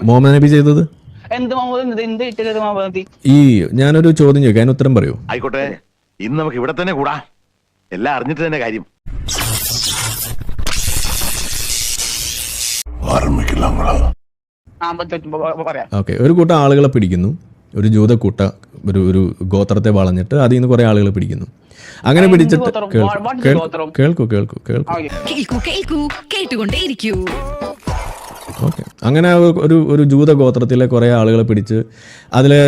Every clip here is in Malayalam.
മുഹമ്മദ് നബി ചെയ്തത്? ഈ ഞാനൊരു ചോദ്യം ചോദിക്കാം, അതിന് ഉത്തരം പറയൂ. ആയിക്കോട്ടെ, ഇന്ന് നമുക്ക് ഇവിടെ തന്നെ കൂടാ, എല്ലാം അറിഞ്ഞിട്ട് തന്നെ കാര്യം. ഓക്കെ, ഒരു കൂട്ടം ആളുകളെ പിടിക്കുന്നു, ഒരു ജൂതക്കൂട്ട ഒരു ഗോത്രത്തെ വളഞ്ഞിട്ട് അതിൽ നിന്ന് കുറെ ആളുകളെ പിടിക്കുന്നു. അങ്ങനെ പിടിച്ചിട്ട് ഓക്കെ, അങ്ങനെ ഒരു ജൂത ഗോത്രത്തിലെ കുറേ ആളുകളെ പിടിച്ച് അതിലെ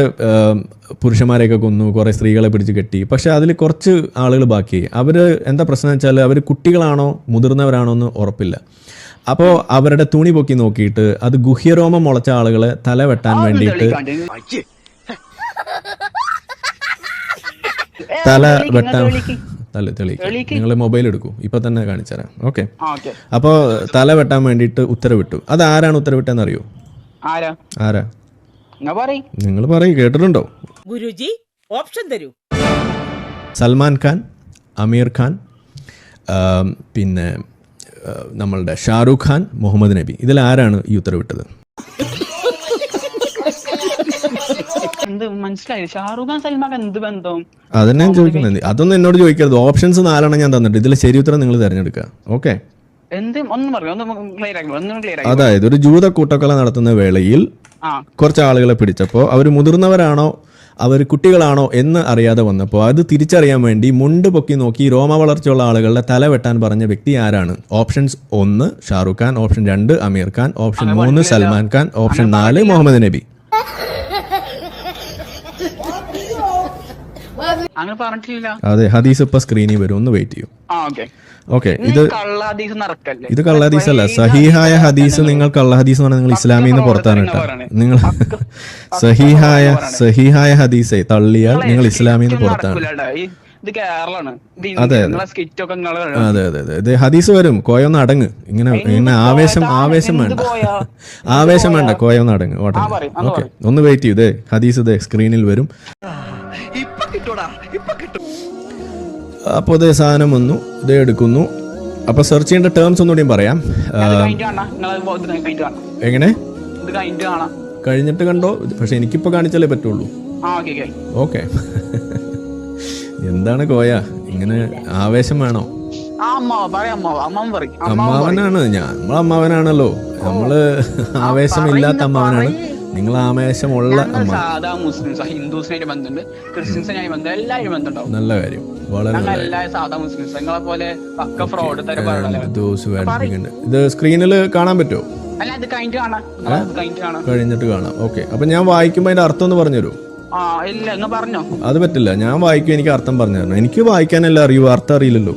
പുരുഷന്മാരെയൊക്കെ കൊന്നു, കുറേ സ്ത്രീകളെ പിടിച്ച് കെട്ടി. പക്ഷെ അതിൽ കുറച്ച് ആളുകൾ ബാക്കിയായി. അവർ എന്താ പ്രശ്നം വെച്ചാൽ അവർ കുട്ടികളാണോ മുതിർന്നവരാണോ എന്ന് ഉറപ്പില്ല. അപ്പോൾ അവരുടെ തുണി പൊക്കി നോക്കിയിട്ട് അത് ഗുഹ്യരോമം മുളച്ച ആളുകളെ തല വെട്ടാൻ വേണ്ടിയിട്ട് തെളിയിക്കും. നിങ്ങൾ മൊബൈൽ എടുക്കൂ, ഇപ്പൊ തന്നെ കാണിച്ചു തരാം. ഓക്കെ, അപ്പോൾ തല വെട്ടാൻ വേണ്ടിയിട്ട് ഉത്തരവിട്ടു. അത് ആരാണ് ഉത്തരവിട്ടെന്ന് അറിയോ? ആരാ? നിങ്ങൾ പറയൂ, കേട്ടിട്ടുണ്ടോ? ഗുരുജി ഓപ്ഷൻ തരൂ. സൽമാൻ ഖാൻ, അമീർ ഖാൻ, പിന്നെ നമ്മളുടെ ഷാരൂഖ് ഖാൻ, മുഹമ്മദ് നബി. ഇതിൽ ആരാണ് ഈ ഉത്തരവിട്ടത്? അതന്നെ ചോദിക്കുന്നത്. അതൊന്നും എന്നോട് ചോദിക്കരുത്. ഓപ്ഷൻസ് 4 ഞാൻ തന്നിട്ട് ഇതിൽ ശരി ഉത്തരം നിങ്ങൾ തിരഞ്ഞെടുക്കുക. ഓക്കെ, അതായത് ഒരു ജൂത കൂട്ടക്കൊല നടത്തുന്ന വേളയിൽ കുറച്ച് ആളുകളെ പിടിച്ചപ്പോൾ അവർ മുതിർന്നവരാണോ അവർ കുട്ടികളാണോ എന്ന് അറിയാതെ വന്നപ്പോൾ അത് തിരിച്ചറിയാൻ വേണ്ടി മുണ്ട് പൊക്കി നോക്കി രോമ വളർച്ചയുള്ള ആളുകളുടെ തല വെട്ടാൻ പറഞ്ഞ വ്യക്തി ആരാണ്? ഓപ്ഷൻസ് 1 ഷാറൂഖ് ഖാൻ, ഓപ്ഷൻ 2 അമീർ ഖാൻ, ഓപ്ഷൻ 3 സൽമാൻ ഖാൻ, ഓപ്ഷൻ 4 മുഹമ്മദ് നബി. അതെ, ഹദീസ് ഇപ്പൊ സ്ക്രീനിൽ വരും, ഒന്ന് വെയിറ്റ് ചെയ്യൂ. ഓക്കെ, ഇത് കള്ള അല്ല, സഹീഹായ ഹദീസ്. നിങ്ങൾ കള്ള ഹദീസ് എന്ന് പറഞ്ഞാൽ നിങ്ങൾ ഇസ്ലാമിൽ നിന്ന് പുറത്താണ് കേട്ടോ. നിങ്ങൾ സഹീഹായ ഹദീസെ തള്ളിയാൽ നിങ്ങൾ ഇസ്ലാമിൽ നിന്ന് പുറത്താണ്. അതെ അതെ അതെ അതെ, ഇത് ഹദീസ് വരും. കോയൊന്ന് അടങ്ങ്. ഇങ്ങനെ ആവേശം വേണ്ട, കോയൊന്ന് അടങ്ങ്. ഓക്കെ, ഒന്ന് വെയിറ്റ് ചെയ്യൂ. ഹദീസ് ഇതേ സ്ക്രീനിൽ വരും. അപ്പോൾ ഇതേ സാധനം വന്നു, ഇതേ എടുക്കുന്നു. അപ്പോൾ സെർച്ച് ചെയ്യേണ്ട ടേംസ് ഒന്നുകൂടിയും പറയാം. എങ്ങനെ കഴിഞ്ഞിട്ട് കണ്ടോ? പക്ഷെ എനിക്കിപ്പോൾ കാണിച്ചാലേ പറ്റുള്ളൂ. ഓക്കെ, എന്താണ് കോയ ഇങ്ങനെ ആവേശം വേണോ? അമ്മാവനാണ് ഞാൻ, നമ്മളെ അമ്മാവനാണല്ലോ. നമ്മള് ആവേശമില്ലാത്ത അമ്മാവനാണ്, നിങ്ങൾ ആവേശമുള്ള അമ്മ. നല്ല കാര്യം, വളരെ ഇത് സ്ക്രീനിൽ കാണാൻ പറ്റുമോ? കഴിഞ്ഞിട്ട് കാണാം. ഓക്കെ, അപ്പൊ ഞാൻ വായിക്കുമ്പോ അതിന്റെ അർത്ഥം ഒന്ന് പറഞ്ഞുതരൂ. അത് പറ്റില്ല, ഞാൻ വായിക്കും, എനിക്ക് അർത്ഥം പറഞ്ഞു തരണം. എനിക്ക് വായിക്കാനല്ല അറിയൂ, അർത്ഥം അറിയില്ലല്ലോ.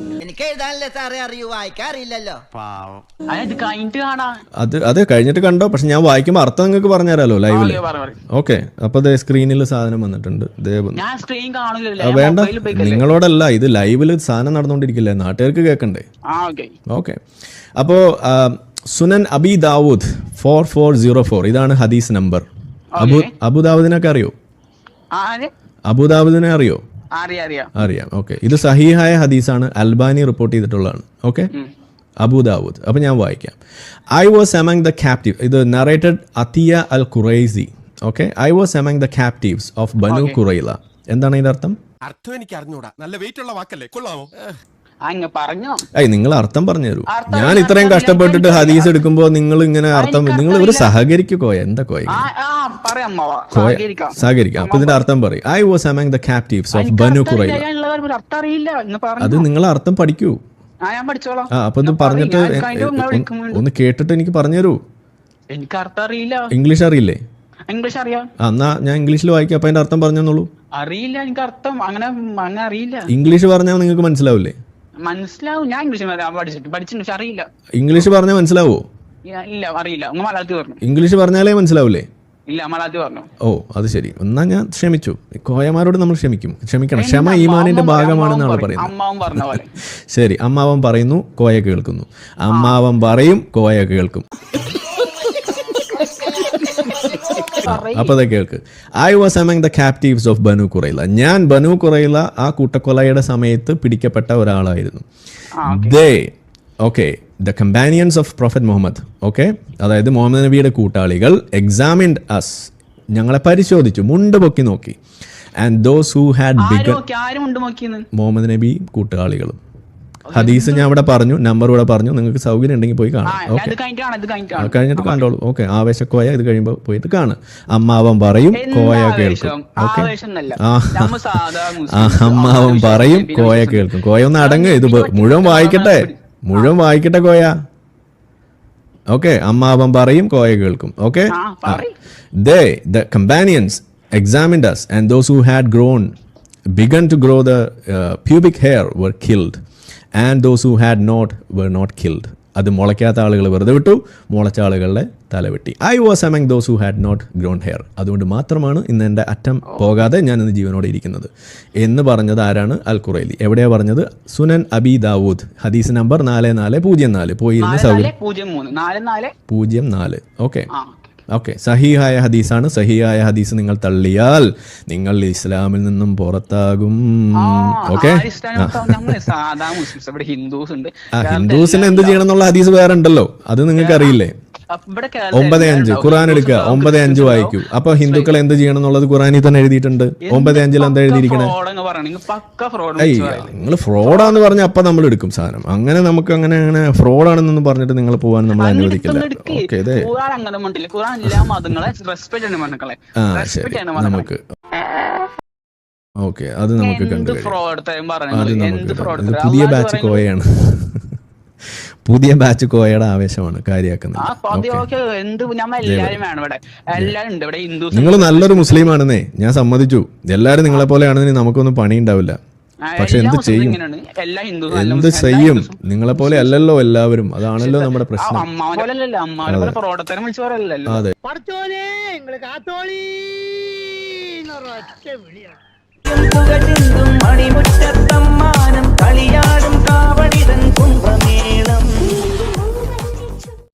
അത് കഴിഞ്ഞിട്ട് കണ്ടോ, പക്ഷെ ഞാൻ വായിക്കുമ്പോ അർത്ഥം നിങ്ങൾക്ക് പറഞ്ഞുതരാലോ ലൈവില്. ഓക്കെ, അപ്പൊ അതേ സ്ക്രീനിൽ സാധനം വന്നിട്ടുണ്ട്. വേണ്ട, നിങ്ങളോടല്ല, ഇത് ലൈവില് സാധനം നടന്നുകൊണ്ടിരിക്കില്ലേ, നാട്ടുകാർക്ക് കേൾക്കണ്ടേ. ഓക്കെ, അപ്പോ സുനൻ അബി ദാവൂദ് 4404 ഇതാണ് ഹദീസ് നമ്പർ. അബുദാവൂദിനൊക്കെ അറിയോ? അബുദാവൂദിനെ അറിയോ? അറിയാം. ഓക്കെ, ഇത് സഹീഹായ ഹദീസാണ്, അൽബാനി റിപ്പോർട്ട് ചെയ്തിട്ടുള്ളതാണ്. Okay, Abu Dawood. അപ്പൊ ഞാൻ വായിക്കാം. I was among the captives. ഇത് narrated Atiyya al Qurazi. Okay, I was among the captives of Banu Qurayza. എന്താണ് ഇതിന്റെ അർത്ഥം? എനിക്ക് അറിഞ്ഞൂടാ, നല്ല വെയിറ്റ് ഉള്ള വാക്കല്ലേ, കൊള്ളാമോ? നിങ്ങൾ അർത്ഥം പറഞ്ഞു തരൂ. ഞാൻ ഇത്രയും കഷ്ടപ്പെട്ടിട്ട് ഹദീസ് എടുക്കുമ്പോ നിങ്ങൾ ഇങ്ങനെ അർത്ഥം, നിങ്ങൾ ഒരു സഹകരിക്കോ? എന്താ സഹകരിക്കാം. അപ്പൊ ഇതിന്റെ അർത്ഥം പറയും. I was among the captives of Banu ഖുറൈല. അത് നിങ്ങൾ അർത്ഥം പഠിക്കൂ. അപ്പൊ ഇത് പറഞ്ഞിട്ട് ഒന്ന് കേട്ടിട്ട് എനിക്ക് പറഞ്ഞു തരൂ. ഇംഗ്ലീഷ് അറിയില്ലേ? എന്നാ ഞാൻ ഇംഗ്ലീഷിൽ വായിക്കാം. അപ്പൊ അതിന്റെ അർത്ഥം പറഞ്ഞോളൂ. അറിയില്ല, എനിക്ക് അർത്ഥം അങ്ങനെ അറിയില്ല. ഇംഗ്ലീഷ് പറഞ്ഞാൽ നിങ്ങൾക്ക് മനസ്സിലാവില്ലേ? മനസ്സിലാവും, ഞാൻ ഇംഗ്ലീഷ് പഠിച്ചിട്ടുണ്ട്, അറിയില്ല. ഇംഗ്ലീഷ് പറഞ്ഞാൽ മനസ്സിലാവോ? ഇല്ല, അറിയില്ല. മലയാളത്തിൽ പറഞ്ഞു. ഇംഗ്ലീഷ് പറഞ്ഞാലേ മനസ്സിലാവില്ലേ? ഇല്ല, മലയാളത്തിൽ പറഞ്ഞു. ഓ, അത് ശരി. എന്നാ ഞാൻ ക്ഷമിച്ചു. കോയമാരോട് നമ്മൾ ക്ഷമിക്കണം. ക്ഷമ ഈമാനിന്റെ ഭാഗമാണെന്നാണ് പറയുന്നത്. ശരി, അമ്മാവൻ പറയുന്നു, കോയ കേൾക്കുന്നു. അമ്മാവൻ പറയും, കോയ കേൾക്കും. അപ്പൊ കേൾക്ക്. I was among the captives of Banu Qurayza. ഞാൻ ബനു ഖുറൈല ആ കൂട്ടക്കൊലയുടെ സമയത്ത് പിടിക്കപ്പെട്ട ഒരാളായിരുന്നു. The companions of prophet Muhammad, okay, അതായത് മുഹമ്മദ് നബിയുടെ കൂട്ടാളികൾ, എക്സാമിൻഡ് അസ്, ഞങ്ങളെ പരിശോധിച്ചു, മുണ്ട് പൊക്കി നോക്കി. And those who had begun, Muhammad നബി കൂട്ടാളികളും. ഹദീസ് ഞാൻ ഇവിടെ പറഞ്ഞു, നമ്പർ ഇവിടെ പറഞ്ഞു, നിങ്ങൾക്ക് സൗകര്യം ഉണ്ടെങ്കിൽ പോയി കാണാം. ഓക്കെ, കഴിഞ്ഞിട്ട് കണ്ടോളൂ. ഓക്കെ, ആവേശക്കോയ ഇത് കഴിയുമ്പോൾ പോയിട്ട് കാണും. അമ്മാവൻ പറയും, കോയ കേൾക്കും. ഓക്കെ, അമ്മാവൻ പറയും, കോയ കേൾക്കും. കോയ ഒന്ന് അടങ്ങ്, ഇത് മുഴുവൻ വായിക്കട്ടെ, മുഴുവൻ വായിക്കട്ടെ കോയ. ഓക്കെ, അമ്മാവൻ പറയും, കോയ കേൾക്കും. Okay, the companions examined us, and those who had begun to grow the pubic hair were killed, and those who had not were not killed. അത് മുളയ്ക്കാത്ത ആളുകൾ വെറുതെ വിട്ടു, മുളച്ച ആളുകളുടെ തലവെട്ടി. I was among those who had not grown hair. അതുകൊണ്ട് മാത്രമാണ് ഇന്ന് എൻ്റെ അറ്റം പോകാതെ ഞാൻ ഇന്ന് ജീവനോടെ ഇരിക്കുന്നത് എന്ന് പറഞ്ഞത് ആരാണ്? അൽ ഖുറൈലി. എവിടെയാണ് പറഞ്ഞത്? സുനൻ അബി ദാവൂദ്, ഹദീസ് നമ്പർ 4404. പോയിരുന്ന സൗകര്യം 04. ഓക്കെ, ഓക്കെ, സഹീഹായ ഹദീസാണ്. സഹീഹായ ഹദീസ് നിങ്ങൾ തള്ളിയാൽ നിങ്ങൾ ഇസ്ലാമിൽ നിന്നും പുറത്താകും. ഓക്കെ, ഹിന്ദുസിന് എന്ത് ചെയ്യണം എന്നുള്ള ഹദീസ് വേറെ ഉണ്ടല്ലോ, അത് നിങ്ങൾക്ക് അറിയില്ലേ? 9:5 ഖുർആൻ എടുക്കുക, 9:5 വായിക്കൂ. അപ്പൊ ഹിന്ദുക്കൾ എന്ത് ചെയ്യണം എന്നുള്ളത് ഖുർആനിൽ തന്നെ എഴുതിയിട്ടുണ്ട്. 9:5 എന്താ എഴുതിയിരിക്കണേ? നിങ്ങൾ ഫ്രോഡാന്ന് പറഞ്ഞ അപ്പൊ നമ്മൾ എടുക്കും സാധനം. അങ്ങനെ നമുക്ക് അങ്ങനെ ഫ്രോഡാണെന്നൊന്നും പറഞ്ഞിട്ട് നിങ്ങൾ പോകാൻ നമ്മൾ അനുവദിക്കില്ല. ഓക്കെ, അതെ, ശരി, നമുക്ക് ഓക്കെ, അത് നമുക്ക് കണ്ടു. അത് നമുക്ക് പുതിയ ബാച്ച് കോയയാണ്. പുതിയ ബാച്ച് കോയയുടെ ആവേശമാണ് കാര്യമാക്കുന്നത്. നിങ്ങൾ നല്ലൊരു മുസ്ലിം ആണെന്നേ ഞാൻ സമ്മതിച്ചു. എല്ലാരും നിങ്ങളെ പോലെ ആണെന്ന് നമുക്കൊന്നും പണി ഉണ്ടാവില്ല. പക്ഷെ എന്ത് ചെയ്യും, എന്ത് ചെയ്യും? നിങ്ങളെ പോലെ അല്ലല്ലോ എല്ലാവരും. അതാണല്ലോ നമ്മുടെ പ്രശ്നം. അതെ,